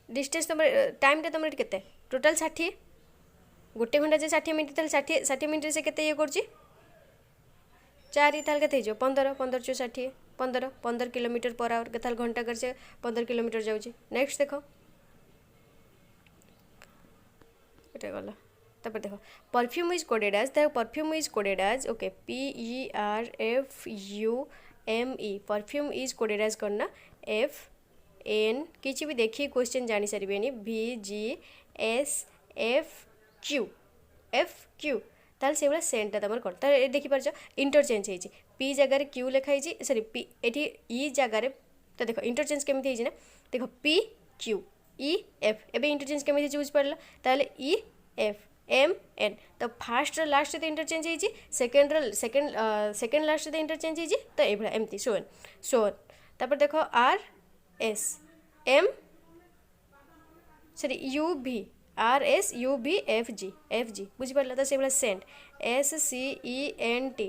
डिस्टेंस तुम टाइम टा तुम केते टोटल 60 गोटे घंटा जे 60 मिनट ताल 60 मिनट से केते ये करछि 4 ताल केते जो 15 15 चो 60 15 किलोमीटर पर आवर के ताल घंटा कर से 15 किलोमीटर जाउछि नेक्स्ट देखो एटा गला तापर देखो perfume is coded as okay PERFUME perfume is coded as करना FN किसी भी देखिए क्वेश्चन जानी सारे VGSFQ ताल से भाई सेंटा तुम कौन तार देखिपार इंटरचेंज हो पी जगार क्यू लिखाई सॉरी पी ये ई जगार तो देखो इंटरचेंज केमी ना देखो PQ EF एवं इंटरचेंज केमी बुझ पार ताले EFMN तो फास्ट लास्ट तो इंटरचेंज हो सेकेंड लास्ट तो इंटरचेंज हो तो ये एमती सोन तापर देखो RSM सॉरी UV RSUVFG बुझिपार तो से सेंट SCENT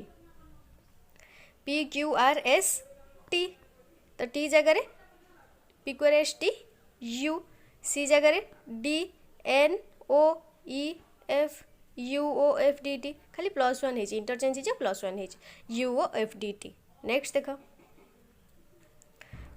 PQRST तो T जगह PQRST U C जगह DNOEFUOFDT खाली +1 है इंटरचेंज हो +1 है UOFDT नेक्स्ट देख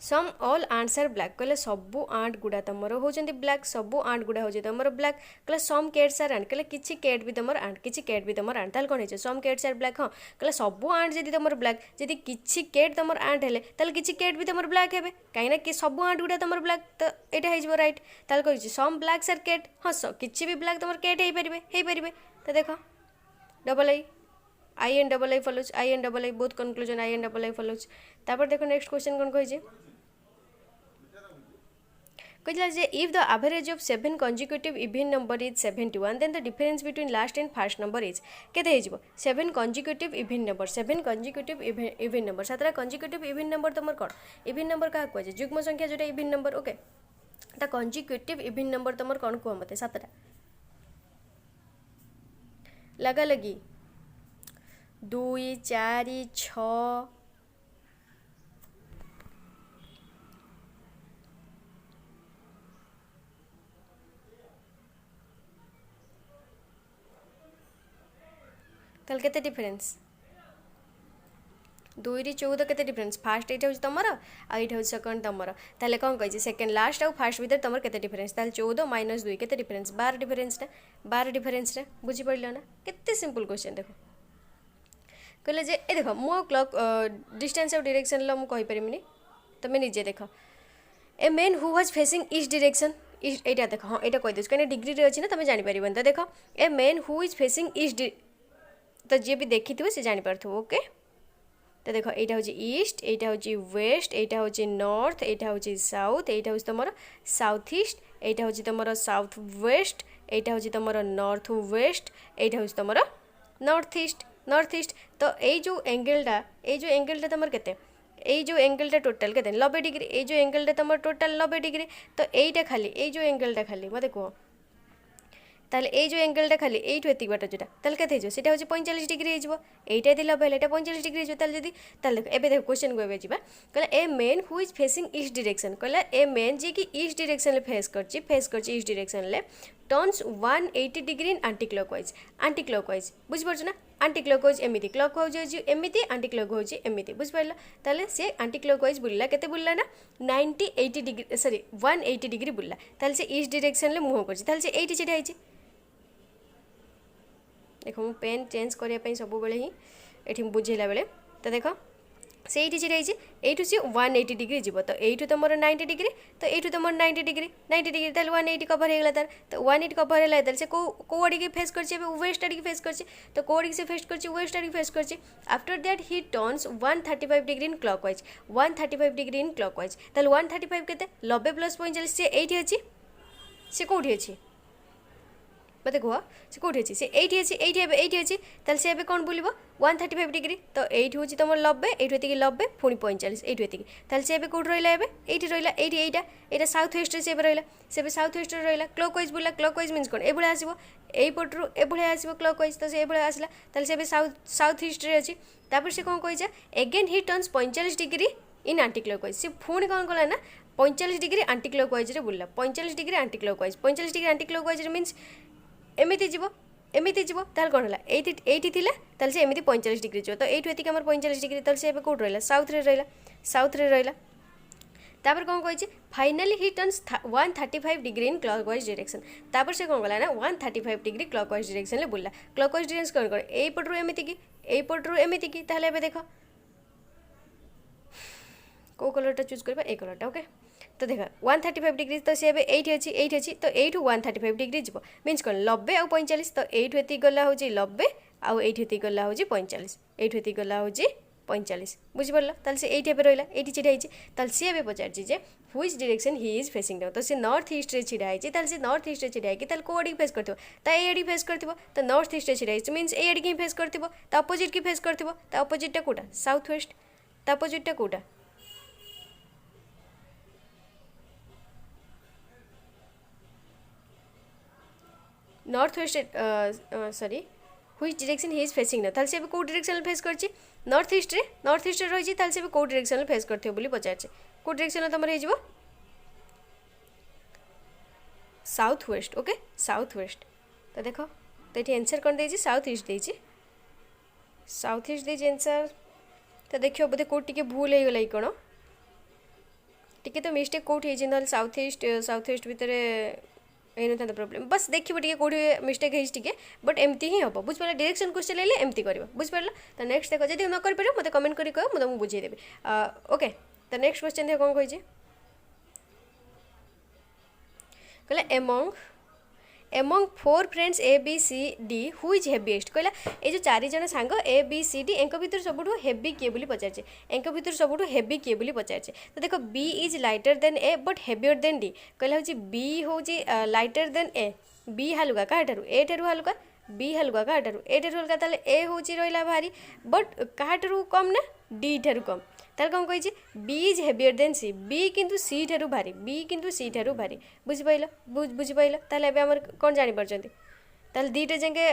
some all ants are black कहले सबू आंट गुड़ा तुम होती ब्लैक सबू आंट गुड़ा हो तुम ब्लैक कहले सम कैट्स आर आंट कहले किसी कैट भी तुम आंट किसी कैट भी तुम आंट ताल कौन है सम कैट्स आर ब्लैक हाँ कहले सबू आंट जब तुम ब्लैक जदि किसी कैट तुम आंट हेले ताल किसी कैट भी तुम ब्लैक हे कहीं कि सबू आंट गुड़ा तुम ब्लैक तो यहाँ हो रईट ताल कह सम ब्लैक्स आर कैट हाँ किसी भी ब्लैक तुम कैट हो पारे तो देख double I and double I follows I and double I both conclusion I and double I follows तापर देखो नेक्स्ट क्वेश्चन कौन कही कहला if the average of 7 consecutive even number is 71 then the difference between last and first number is केते हो 7 consecutive even number 7 consecutive even number 7 consecutive even number तुम कौन even number क्या कहुए जुग्म संख्या जोटा इवन नंबर ओके ता कंजिक्यूटिव इवन नंबर तुम कौन कह मत 7टा लगा लगी 2 4 6 ताल केते डिफरेंस 2 री 14 केते डिफरेंस फास्ट एटा हो तुम आईटा हो सेकंड तुम ताले कौन कही सेकंड लास्ट आउ फास्ट भीतर तुम केते डिफरेंस ताल 14 - 2 केते डिफरेंस 12 डिफरेंस रे बुझी पड़ल ना केते सिंपल क्वेश्चन देखो कहले जे ए देखो मो क्लॉक डिस्टेंस और डायरेक्शन लो मु कहि परिमिनी तुम निजे देखो a man who was facing east direction एटा देखो हाँ एटा कहि दे कने डिग्री रे अछि ना तुम जानि परिबन तो देखो a man who is facing east तो जी भी देखी थी से जापर ओके तो देखो यहाँ हूँ ईस्ट यहाँ हूँ वेस्ट यहाँ हूँ नॉर्थ यहाँ हूँ साउथ यहाँ हूँ तुम साउथ ईस्ट यहाँ हूँ तुम साउथ वेस्ट यहाँ हूँ तुम नॉर्थ वेस्ट यहाँ हूँ तुम नॉर्थ ईस्ट तो ये जो एंगलटा तुम केते এই जो एंगलटा टोटाल के 90 डिग्री এই जो एंगलटा तुम टोटाल 90 डिग्री तो এইটা খালি এই जो एंगलटा खाली मत कह ताले এই जो एंगलटा खाली এইটু এতিক বাট যেটা তাহলে কেতে হইছো সেটা হচ্ছে 45 ডিগ্রি হইଯିବ এইটা যদি লব হলে এটা 45 ডিগ্রি হইଯିବ তাহলে যদি তাহলে দেখো এবে দেখো क्वेश्चन को एबे ଯିବା कहला a man who is facing east direction कहला ए मैन जे कि ईस्ट डायरेक्शन ले फेस करछि ईस्ट डायरेक्शन ले turns 180 degree in anti clockwise बुझ परछ ना एंटी क्लॉकवाइज एमिति क्लॉकवाइज होछि एमिति एंटी क्लॉकवाइज होछि एमिति बुझ परला ताले से एंटी क्लॉकवाइज बुल्ला केते बुल्ला ना 90 80 डिग्री सॉरी 180 डिग्री बुल्ला ताले से ईस्ट डायरेक्शन ले मुह करछि ताले से एठी छिटा हिछि देखो मु पेन चेंज करने सब बेले ही ये बुझेला बेले तो देख से ये छिड़ाई एठू सी 180 डिग्री जीव तो यू तुम 90 डिग्री तो यू तुम 90 डिग्री ताल 180 कवर होगा तार तो 180 कवर है से कौ आड़ फेस कर वेस्ट आड़ फेस कर तो कौ आड़ से फेस कर वेस्ट आड़ फेस कर after that he turns 135 degree in clockwise 135 degree in clockwise ताल 135 के 90 प्लस 45 से ये अच्छी से कौटी अच्छी मत कह से कौटी अच्छी से ये अच्छी ताल से एबे कौन बुलिबो 135 डिग्री तो एठी होची तुम 90 एठी एतिकी 90 पुणी 45 एठी एतिकी ताल से एबे कोड रहिला एबे एठी रहिला एठी एटा साउथ वेस्ट रे से एबे रहिला से एबे साउथ वेस्ट रे रहिला क्लॉकवाइज बुला क्लॉकवाइज मींस कोन एबळे आसीबो एई पटरु एबळे आसीबो क्लॉकवाइज तो से एबळे आसला ताल से एबे साउथ ईस्ट रे अछि तापर से कोन कहिजा again he turns 45 degree in anti clockwise से पुणी कोन कला ना 45 डिग्री एंटी क्लॉकवाइज रे बुला 45 degree anti clockwise 45 degree anti clockwise रे मींस एमिति जीव ताल कौन है ये ताल से एमती 45 डिग्री जो तो यू एतिक 45 डिग्री ताल से कौट रहा साउथ रे रहा तापर कौन कही finally he turns 135 degree in clockwise direction तापर से कौन कला ना 135 डिग्री क्लॉकवाइज डायरेक्शन ले बुला क्लॉकवाइज डायरेक्शन कौन यही पटरू एमती की ताहले एबे देख कौ कलरटा चूज करबा ए कलरटा ओके तो देखा 135 डिग्री तो सी एठी अच्छी तो यू 135 डिग्री जीव मीन्स कौन 90 आउ 45 तो यू एति गला हूँ 90 आउ एति गला हूँ 45 यू एति गला हूँ 45 बुझिपार ताल से ये रहा ये छिड़ाई ताल सी ए पचार which direction he is facing down तो सी नॉर्थ ईस्ट रे छिड़ाई ताल से नॉर्थ ईस्ट रे छिड़ाई ताल को आड़ी फेस करथिबो ता ए आड़ी फेस करथिबो तो नॉर्थ ईस्ट रे छिड़ाई मीन्स ए आड़ी की फेस करथिबो ता अपोजिट की फेस करथिबो ता अपोजिट टा कोटा साउथ वेस्ट ता अपोजिट टा कोटा north west sorry which direction he is facing ना ताल से कौ डायरेक्शन फेस करछि नॉर्थ ईस्ट रे रही ताल से कौ डायरेक्शन फेस करथिबो बोली पचारछि कौ डायरेक्शन तुम रही जीवो south west okay south west तो देखो तो ये आंसर कौन देछि साउथ ईस्ट देछि आंसर तो देखियो बोधे कौ टिके भूल हो गला कौन टिके तो मिस्टेक कौटी होइछि साउथ ईस्ट भितर था प्रोब्लेम बस देखिए टे कौटी मिस्टेक है बट एमती ही हम बुझिपारा डायरेक्शन क्वेश्चन ले एमती कर बुझिपारा तो नेक्स्ट देख जब न कर मत कमेंट कर कह मुझे बुझेदेवी ओके तो नेक्स्ट क्वेश्चन देख कौन कही कहला among 4 friends A B C D who is heaviest कहला ये जो 4 जन सांग ए बी सी डी एंक भितर सबुठ हेवी किए बोली पचार एंक भितर सबुठ हेवी किए बोली पचार तो देखो B is lighter than A but heavier than D कहला हूँ बी हूँ लाइटर देन ए बी हालुका क्या ए ठारू हालुका बी हालुका क्या ए ठारू हालुका ताले ए हूँ रहा भारी बट क्या कम ना डी ठारू कम ताल कौन कही B is heavier than C B किंतु सी ठारू भारी बी किंतु सी ठारू भारी बुझिपाइल बुझिपाइल ताल एबे हमर कौन जानि परछंती ताल दीटे जंगे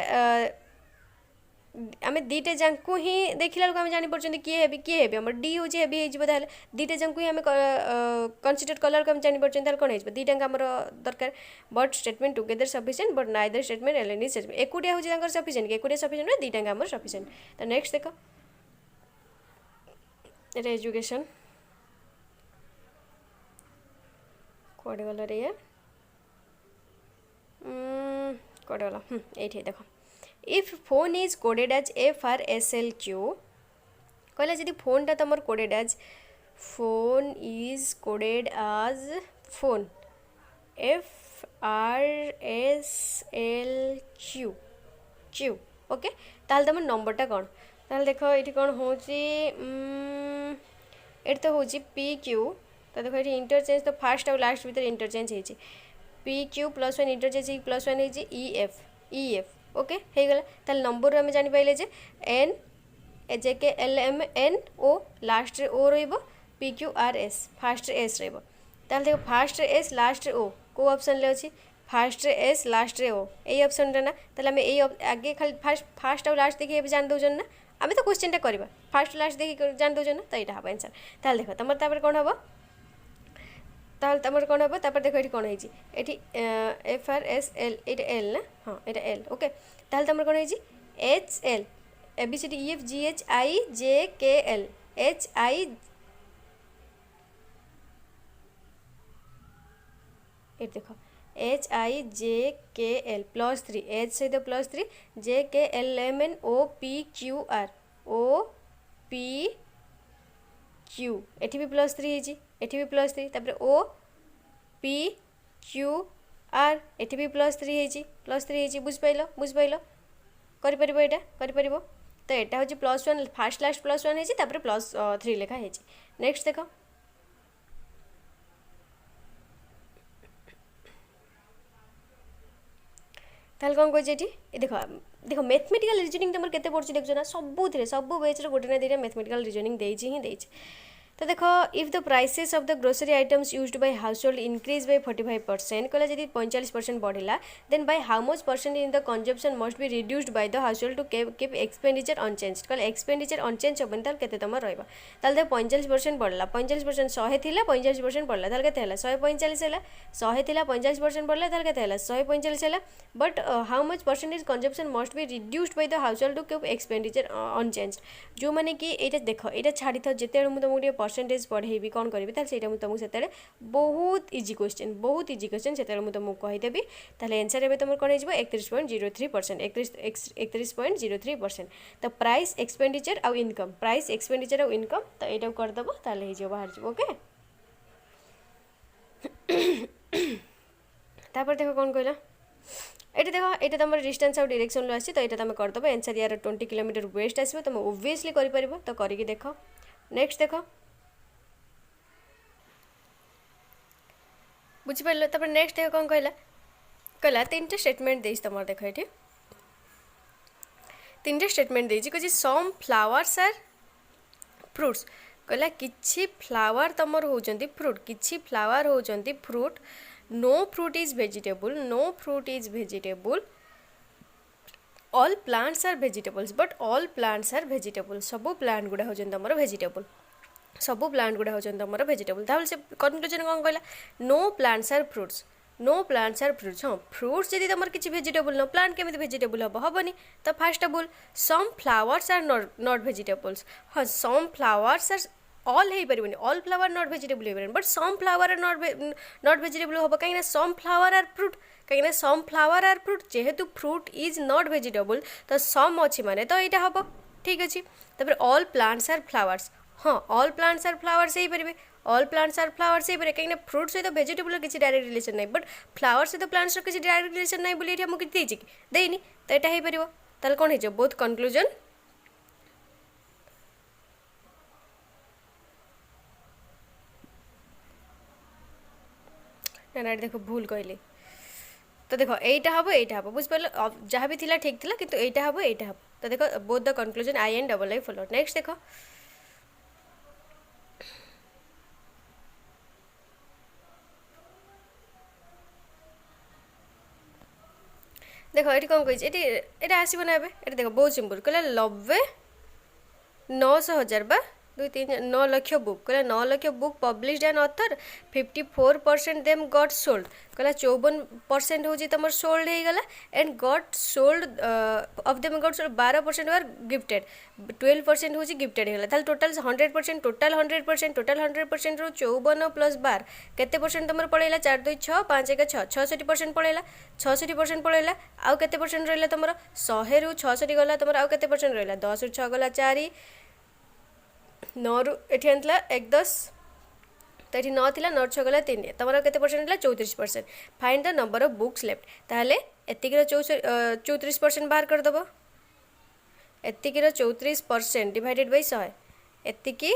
आमे दीटे जंकु ही देखिला लोक आमे जानि परछंती किए हेबी हमर डी होची हेबी हेजिबो ताल दीटे जंकु ही आमे कंसीडर कलर को आमे जानि परछंती ताल कोन हेजिबो दीटा हमर दरकार but statement together sufficient but neither statement alone is sufficient एकुटिया होची तांकर सफिशिएंट एकुटिया सफिशिएंट दीटा हमर सफिशिएंट तो नेक्स्ट देखो एजुकेशन कौड़े गल रे कौड़े गला ये देख if phone is coded as F R S L Q कहला जी फोनटा तुम coded as phone is coded as phone F R S L Q Q okay ताल तुम नंबरटा कौन ताल देख ये कौन हो तो हूँ पी क्यू तो देखो ये इंटरचेंज तो फास्ट और लास्ट भर इंटरचेंज हो पी क्यू +1 इंटरचेंज +1 हो ई एफ ओके हो गला ताल नंबर आम जानी पाइले J N J K L M N O last रे ओ रहिबो P Q R S first रे एस रहिबो ताल देखो फास्ट रे एस लास्ट रे ओ को ऑप्शन ले अछि फास्ट रे एस लास्ट रे ओ ए ऑप्शन रे ना ताल आम ए आगे खाली फास्ट और लास्ट देखि जान दउजन ना आम तो क्वेश्चन टा करबा फास्ट लास्ट देखि जान दउजन ना तो एटा हबो आंसर ताल देखो तमर तापर कोन हबो ताल तमर कोन हबो तापर देखो एठी कोन हेछि एठी एफ आर एस एल एटा एल ना हां एटा एल ओके ताल तमर कोन हेछि H L A B C D E F G H I J K L H I ये देखो H I J K L +3 H सहित +3 J K L M N O P Q R O P Q एठी भी +3 हेछि एठी भी +3 तापर ओ P Q are एठी भी +3 हेछि बुझ पाइलो करि परिबो एटा करि परिबो तो यहाँ हूँ +1 फास्ट लास्ट +1 है +3 लेखा है नेक्स्ट देख ताल कौन कहे देख देख मैथमेटिकल रीजनिंग तुम केते पड़छ देखो ना सब बेच गोटे ना दुटा मैथमेटिकल रीजनिंग देछि ही देछि तो देख if the prices of the grocery items used by हाउस होल्ड इंक्रीज बाय 45% कहला जदि 45% बढ़िला then by how much percent in the consumption must be reduced by the house hold to keep expenditure unchanged कहला एक्सपेंडिचर अनचेंज होबन ताल केते तमर रहबा ताल देख 45% बढ़ला 45% 100 थिला 45% बढ़ला ताल केते हला 145 हला 100 थिला 45% बढ़ला ताल केते हला 145 हला but how much percentage consumption must be reduced by the house hold to keep expenditure unchange जो माने कि एटा देख एटा छाड़ी था जेते मु तुमको परसेंटेज पढ़ेबी कौन करी से तुमको से बहुत इजी क्वेश्चन से तुमको कहीदेवी आंसर एवं तुम कौन हो 31.03% 31.03% तो प्राइस एक्सपेंडिचर आउ इनकम प्राइस एक्सपेंडिचर आउ इनकम तो यहाँ करदेव तो बाहर जाओ ओके तापर देख कौन कहला ये देख ये तुम डिस्टेंस आउ डायरेक्शन आसी तो यहाँ तुम करदेव आंसर यार 20 किलोमीटर वेस्ट आसो तुम ओबियसली कर तो करके देख नेक्स्ट देख बुझिपार तब नेक्स्ट देख कौन कहला कहला 3टा स्टेटमेंट देश तुम देख ये 3टा स्टेटमेंट देजी कह सम फ्लावर्स आर फ्रुट्स कहला किछि फ्लावर तमर होचंती फ्रूट किछि फ्लावर होचंती fruit no fruit is vegetable all plants are vegetables but all plants are vegetable सब प्लांट गुड़ा होचंती तमर वेजिटेबल सब प्लांट गुड़ा होचंती तमर वेजिटेबल ताहले से कंक्लूजन कौन कहला नो प्लांट्स आर फ्रूट्स हाँ फ्रूट्स जदि तुम किसी वेजिटेबल न प्लांट केमी वेजिटेबल हम हेनी तो फास्ट बोल some flowers are not vegetables हाँ सम फ्लावर्स आर ऑल हो पारे ऑल फ्लावर नॉट वेजिटेबल हो पारे but some flower are not vegetable हम कहीं सम फ्लावर आर फ्रूट कहीं सम फ्लावर आर फ्रूट जेहेतु फ्रूट इज नॉट वेजिटेबल तो सम अच्छी माने तो यहाँ हम ठीक अच्छे तापर ऑल प्लांट्स आर फ्लावर्स हाँ ऑल प्लांट्स आर फ्लावर्स हो पारे ऑल प्लांट्स आर फ्लावर्स हो पारे कहीं फ्रूट सहित वेजिटेबल किसी डायरेक्ट रिलेशन नहीं बट फ्लावर सहित प्लांट्स किसी डायरेक्ट रिलेशन नहीं बोली मुझे देती कि देनी तो यहाँ हो पार ताल कौन हो बोथ कनक्लूजन ना देख भूल कहली तो देख यहाँ हम बुझिपार जहाँ भी थिला ठीक थिला किंतु यहाँ हम तो देख both the conclusion I and double I follow next देख देख ये कौन कही ये आसो ना ये देख बहुत सिंपल कहला 90,000 बा 9 लाख बुक कहला 9 lakh book published an author 54% them got sold कहला 54% हूँ तुम सोल्ड हो गला and got sold of them got sold 12% are gifted 12% हूँ गिफ्टेड होगा टोटाल 100% टोटाल 100% रू 54 प्लस 12 केते परसेंट तुम पड़ेगा 4 2 6 5 1 6 66% पड़ेगा 66% पड़ेगा आउ केते परसेंट रहा तुम 100 रू 66 गला तुम आउ केते परसेंट रहा 10 रू 6 गला 4 9 रू ये आनला 1 10 तो ये 9 थी 9 6 गला 3 तुम के percent 34% find the number of books left ताहले एतिकर 34% बाहर करदेव एतिकर 34% डिवाइडेड बाय 100 एतिकी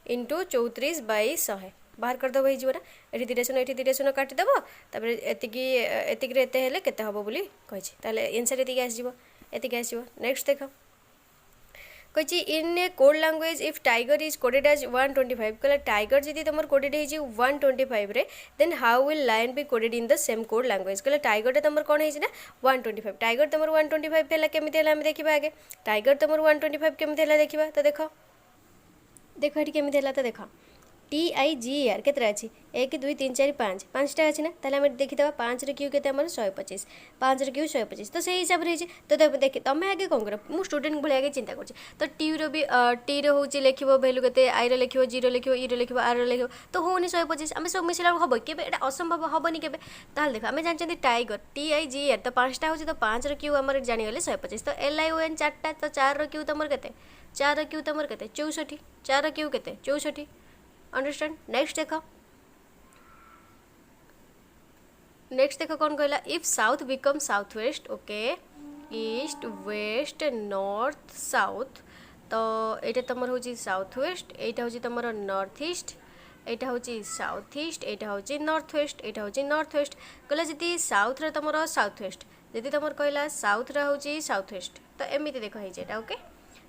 इंटू 34 बाय 100 बाहर करदेव हो ना ये 2 शून्य काटिदेव तापर एतिक एते हेले केते हबो बोली कहिछि ताले आंसर एतिक आसीबो नेक्स्ट देख कही in a code language if tiger is coded as 125 कहला टाइगर जी तुम कोडेड हो 125 रे then how will lion be coded in the same code language कहला टाइगर तुम कौन है ना 125 टाइगर तुम 125 है केमी देखा आगे टाइगर तुम 125 केमी देखा तो देख देख ये केमी तो देख TIGER केतरा अच्छी 1 2 3 4 5 5टा अच्छी ना ताले हमें देखीदे 5 क्यू के 125 5 क्यू 125 तो से हिसाब से तो देख तुम आगे कौन कर मु स्टूडेंट भाई आगे चिंता कर तो टी रो भी टी रो हूँ लिख भैल्यू के आई रो लिख जी रो लिख ई रो लिख आर रो लिख तो होनी 125 आम सब मिसला हम के असंभव हेनी के देख आम जानते टाइगर TIGER तो 5टा हो तो 5 क्यू आम जानीगले 125 तो LION 4टा तो 4 क्यू तुम के 4 क्यू तुम के 64 4 क्यू के 64 अंडरस्टैंड नेक्स्ट देखो कौन कहला if south become south west okay east west north south तो ये तुम हूँ साउथ वेस्ट यहाँ हूँ तुम नॉर्थ ईस्ट यहाँ हूँ साउथ ईस्ट यहाँ हूँ नॉर्थ वेस्ट यहाँ हूँ नॉर्थ वेस्ट कहला जी साउथ रे तुम साउथ वेस्ट जी तुम कहला साउथ रे हूँ साउथ वेस्ट तो एमती देख है ओके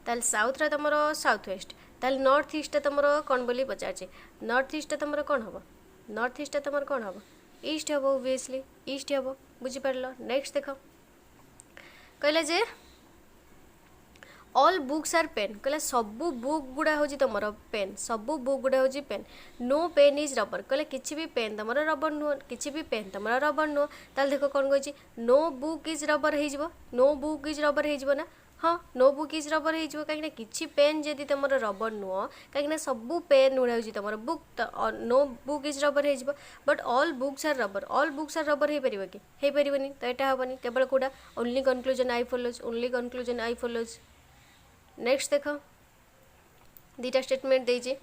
ताल साउथ रे तुम साउथ वेस्ट ताल नॉर्थ ईस्ट तुम कौन बोली पचार नॉर्थ ईस्ट तुम कौन हम नॉर्थ ईस्ट तुम कौन हम ईस्ट हम ओबियसली ईस्ट हम बुझीपार नेक्स्ट देख कहले जे ऑल बुक्स आर पेन कहला सबू बुक गुड़ा हूँ तुम पेन सबू बुक गुड़ा हूँ pen no pen is rubber कहले किसी भी पेन तुम रबर नुह किसी भी पेन तुम रबर नुह ताल देख कौन कही नो बुक इज रबर हो नो बुक इज रबर हो ना हाँ नो बुक इज रबर हो कहीं किसी पेन जदि तुम रबर नुह कहीं सबू पेन गुड़ा हूँ तुम बुक तो नो बुक इज रबर हो but all books are rubber हो पार कि हो पारनि तो यहाँ हेनी केवल कौटा only conclusion I follows only conclusion I follows next देख 2टा स्टेटमेंट देजी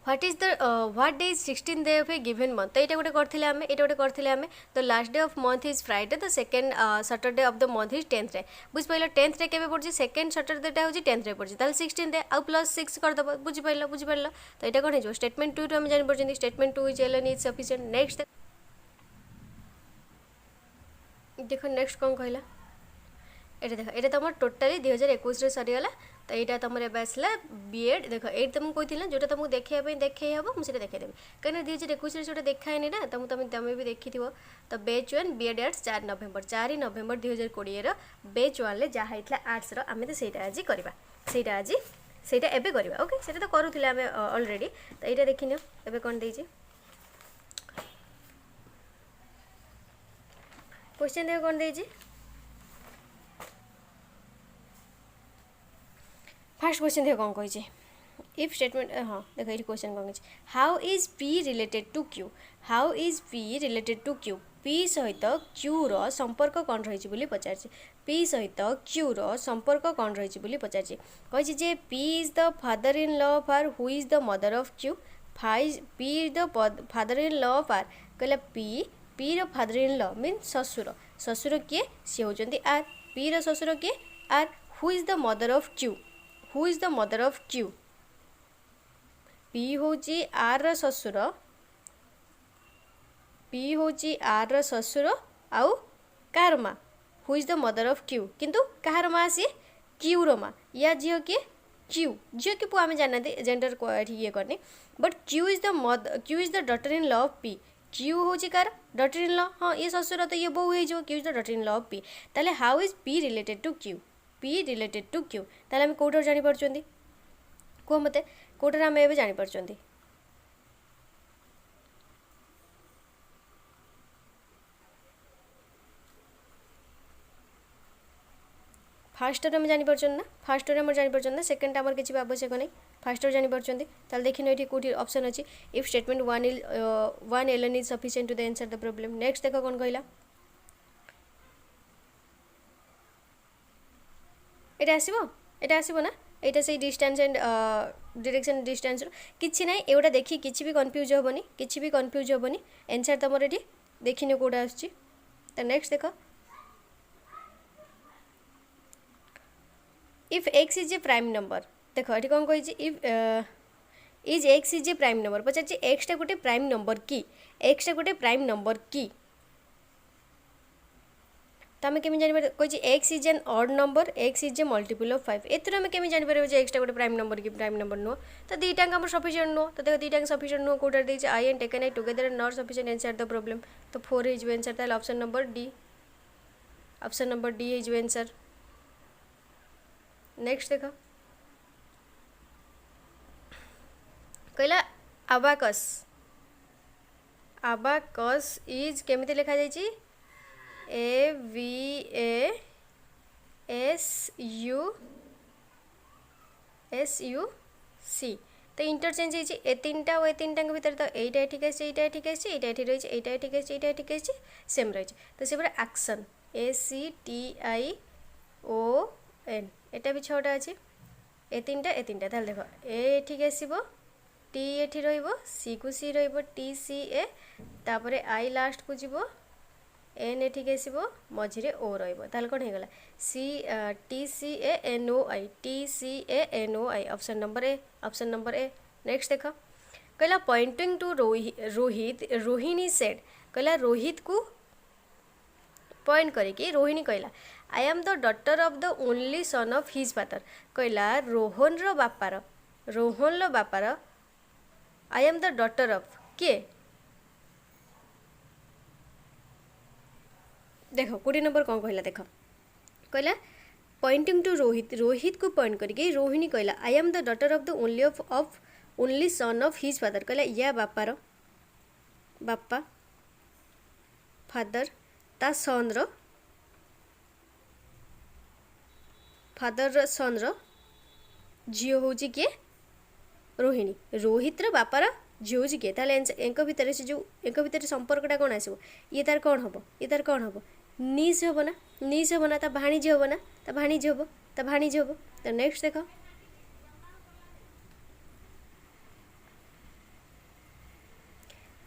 what is the what day is 16th day of a given month तो ये गोटे करते आम तो last day of month is Friday तो second Saturday of the month is 10th रे बुझिपार 10th रे केबे पड़े सेकेंड सैटरडेटा हूँ 10th रे पड़े 16th डे आउ +6 करदेव बुझिपार तो यहाँ कौन हो स्टेटमेंट 2 आम जापर statement 2 is alone is sufficient next देख नेक्स्ट कौन कहला ये देख ये तुम टोटाली 2021 सरीगला तो यहाँ तुम आसला बीएड देख ये तुमको कही जो तुमको देखापी देखे हम मुझे देखेदेवी कहीं 2021 जो देखाएनि ना तुम भी देखी तो बैच 1 बीएड आर्ट्स 4 नवेम्बर 2020 बैच 1 जहाँ होता आर्ट्स आम तो सहीटा आज करवा सहीटा एबे करवा ओके से तो करूँ आम अलरेडी तो यहाँ देखी एबे कौन देजी क्वेश्चन देख कौन देजी फास्ट क्वेश्चन देख कौन कही इफ स्टेटमेंट हाँ देख ये क्वेश्चन कौन कही how is P related to Q how is P related to Q P सहित क्यू रो संपर्क कौन रही पचार पी सहित क्यू रो संपर्क कौन रही पचार कही J P is the father in law of R who is the mother of Q P is the father in law of R कहला पी रो फादर इन लॉ मीन ससुर किए सी होचंती आर पी रो ससुर किए R who is the mother of Q who is the mother of Q P हूँ आर रो ससुर पी हूँ आर रो ससुर आउ कार माँ who is the mother of Q किंतु कहार माँ सी क्यू रो माँ या झील किए झील कि पुआ आम जाना जेंडर ये करनी but Q is the daughter in law of P Q हूँ कार डॉटर इन लॉ हाँ ये ससुर तो ये बो हो Q is the daughter in law of P ताले how is P related to Q P related to Q ताले आम कौटर जापर कह मत कौटर आम ए जापर फास्ट आम जापर ना फास्ट आम जापर ना सेकेंड आम किसी आवश्यक नहीं फास्ट जापर देखिए ये कौटी ऑप्शन अच्छी if statement 1 alone is sufficient to the answer the problem next देख कौन कहला ये आसो ना यहाँ से डिस्टेंस एंड डायरेक्शन डिस्टेंस किसी ना एगुटा देखी किसी भी कन्फ्यूज हेनी आंसर तुम ये देखने कौटा आस नेक्स्ट देख if x is a prime number देख ये कौन कही is x is a prime number पचार एक्सटा गोटे प्राइम नंबर कि एक्सटा गोटे प्राइम नंबर कि तो आम केमी जानपर कही x is an odd number x is A multiple of 5 एथर आम केमी जानपर एक्सटा गोटे प्राइम नंबर कि प्राइम नंबर नुह तो दुईटा आम सफिशिएंट नुह तो देख दुईटा सफिशिएंट नुह कौटा देती I and taken I together and not sufficient answer the problem तो 4 हो आंसर ताले ऑप्शन नंबर डी हो आंसर। नेक्स्ट देख कहला आबाकस इज केमिति लिखा जाइए AVASUC तो इंटरचेंज होती ए तीनटा और ए तीनटा भितर तो यहीटा ठीक आसी यहीटा ठीक आसी यहीटा ठीक रही यहीटा ठीक आसी यहीटा ठीक आसी सेम रही तो से एक्शन ACTION एटा भी 6टा अच्छी ए तीनटा ताल देख ए ठीक आसो टी एठी रहिबो सी को सी रहिबो TCA तापरे आई लास्ट को जीवो एन एठिक आसो मझे ओ रहा कौन होगा TCANOI option number A next देख कहला pointing to Rohit Rohini said कहला रोहित को पॉइंट करके रोहिणी कहला I am the daughter of the only son of his father कहला रोहन रो बापार I am the daughter of किए देख 20 नंबर कौन कहला देख कहला पॉइंटिंग टू रोहित को पॉइंट करके रोहिणी कहला I am the daughter of the only son of his father कहला या बापा फादर ता सन रो फादर सन रो झील हूँ किए रोहिणी रोहित रो बापार झील हूँ किए ताले एंक भितर से जो एंक भितर संपर्कटा कौन आसो ये तार कौन हम निज हम ना ता भाणीजी हम ना ता भाणीजी हम तो नेक्स्ट देख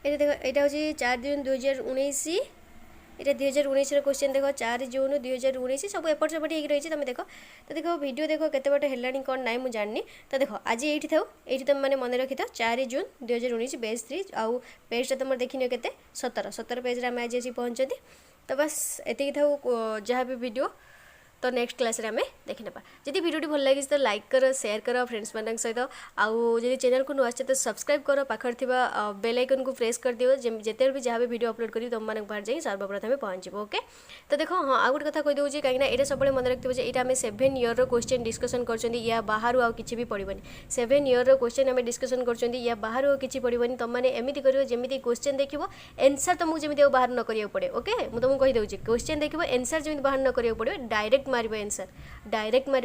ये देख यहाँ हूँ 4 जून 2019 ये 2019 क्वेश्चन देख 4 जून 2019 सब एपट सेपट हो रही तुम देख तो देख वीडियो देख केते बाटे हेलानी कौन नाई मुझे जाननी तो देख आज ये थाओ ये तुम मैंने मन रखी था 4 जून 2019 पेज 3 आउ पेजटा तुम देखनी के 17 पेज आम आज आसी पहुँचती तो बस एति थाऊ जहाँ भी वीडियो तो नेक्स्ट क्लास रे आमे देखि नेबा जदि वीडियो भल लागिस तो लाइक कर शेयर कर फ्रेंड्स मान सहित आउ जदि चैनल को नुआ तो सब्सक्राइब कर पाखर थिबा बेल आइकन को प्रेस कर दियो जेते भी जहाँ भी वीडियो अपलोड करी तुम मान बाहर जाई सर्वप्रथम पहुँच ओके तो देखो हाँ आउ गोटे कथा कहि दउची काहे ना एटा सबले मन रखिबो जे एटा आमे 7 ईयर रो क्वेश्चन डिस्कशन करछंदी या बाहर आउ किछि भी पड़िबनी 7 ईयर रो क्वेश्चन आमे डिस्कशन करछंदी या बाहर आउ किछि पड़िबनी तुम माने एमिति करियो जेमिति क्वेश्चन देखिबो आंसर तुमको जेमिति बाहर न करियो पड़े ओके मु तुमको कहि दउची क्वेश्चन देखिबो आंसर जेमिति बाहर न करियो पड़े डायरेक्ट मारिबो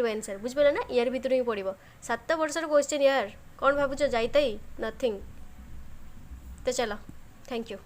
आंसर बुझिपारा ना यार भितर ही पड़ो 7 वर्षर क्वेश्चन यार कौन भावुच जाइताई नथिंग तो चलो थैंक यू।